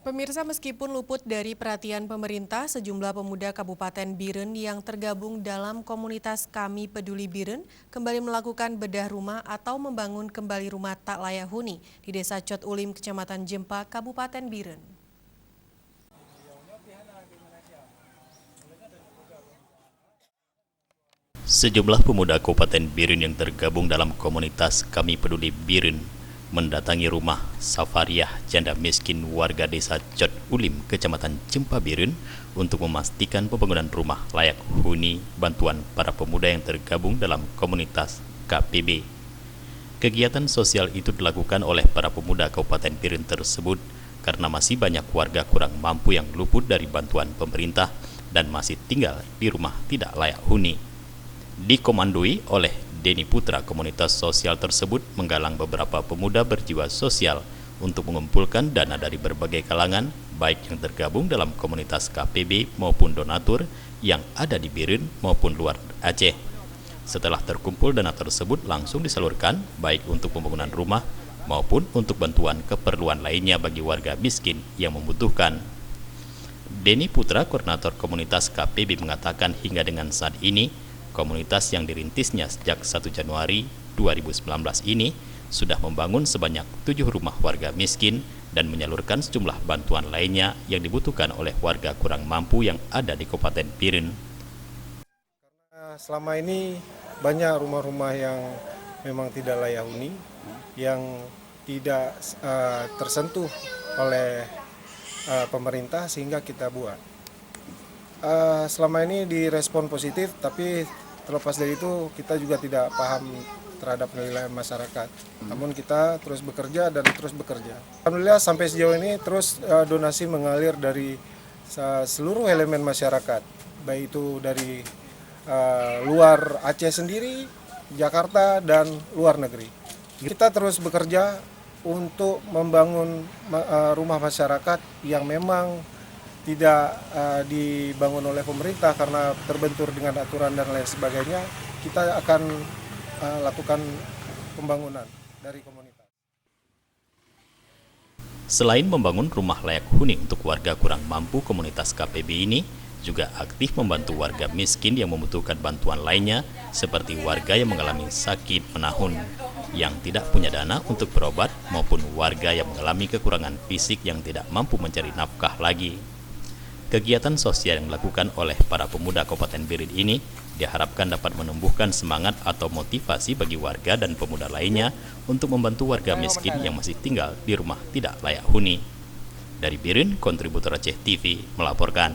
Pemirsa, meskipun luput dari perhatian pemerintah, sejumlah pemuda Kabupaten Biren yang tergabung dalam komunitas Kami Peduli Biren kembali melakukan bedah rumah atau membangun kembali rumah tak layak huni di Desa Cot Ulim, Kecamatan Jempa, Kabupaten Biren. Sejumlah pemuda Kabupaten Biren yang tergabung dalam komunitas Kami Peduli Biren mendatangi rumah Safariah janda miskin warga Desa Cot Ulim, Kecamatan Jempa Biren untuk memastikan pembangunan rumah layak huni bantuan para pemuda yang tergabung dalam komunitas KPB. Kegiatan sosial itu dilakukan oleh para pemuda Kabupaten Biren tersebut karena masih banyak warga kurang mampu yang luput dari bantuan pemerintah dan masih tinggal di rumah tidak layak huni. Dikomandoi oleh Denny Putra, komunitas sosial tersebut menggalang beberapa pemuda berjiwa sosial untuk mengumpulkan dana dari berbagai kalangan, baik yang tergabung dalam komunitas KPB maupun donatur yang ada di Biren maupun luar Aceh. Setelah terkumpul, dana tersebut langsung disalurkan baik untuk pembangunan rumah maupun untuk bantuan keperluan lainnya bagi warga miskin yang membutuhkan. Denny Putra, koordinator komunitas KPB, mengatakan hingga dengan saat ini komunitas yang dirintisnya sejak 1 Januari 2019 ini sudah membangun sebanyak 7 rumah warga miskin dan menyalurkan sejumlah bantuan lainnya yang dibutuhkan oleh warga kurang mampu yang ada di Kabupaten Biren. Selama ini banyak rumah-rumah yang memang tidak layak huni, yang tidak tersentuh oleh pemerintah sehingga kita buat. Selama ini direspon positif, tapi terlepas dari itu kita juga tidak paham terhadap penilaian masyarakat. Namun kita terus bekerja dan terus bekerja. Alhamdulillah sampai sejauh ini terus donasi mengalir dari seluruh elemen masyarakat, baik itu dari luar Aceh sendiri, Jakarta, dan luar negeri. Kita terus bekerja untuk membangun rumah masyarakat yang memang tidak dibangun oleh pemerintah karena terbentur dengan aturan dan lain sebagainya. Kita akan lakukan pembangunan dari komunitas. Selain membangun rumah layak huni untuk warga kurang mampu, komunitas KPB ini juga aktif membantu warga miskin yang membutuhkan bantuan lainnya seperti warga yang mengalami sakit menahun, yang tidak punya dana untuk berobat, maupun warga yang mengalami kekurangan fisik yang tidak mampu mencari nafkah lagi. Kegiatan sosial yang dilakukan oleh para pemuda Kabupaten Biren ini diharapkan dapat menumbuhkan semangat atau motivasi bagi warga dan pemuda lainnya untuk membantu warga miskin yang masih tinggal di rumah tidak layak huni. Dari Biren, kontributor Aceh TV melaporkan.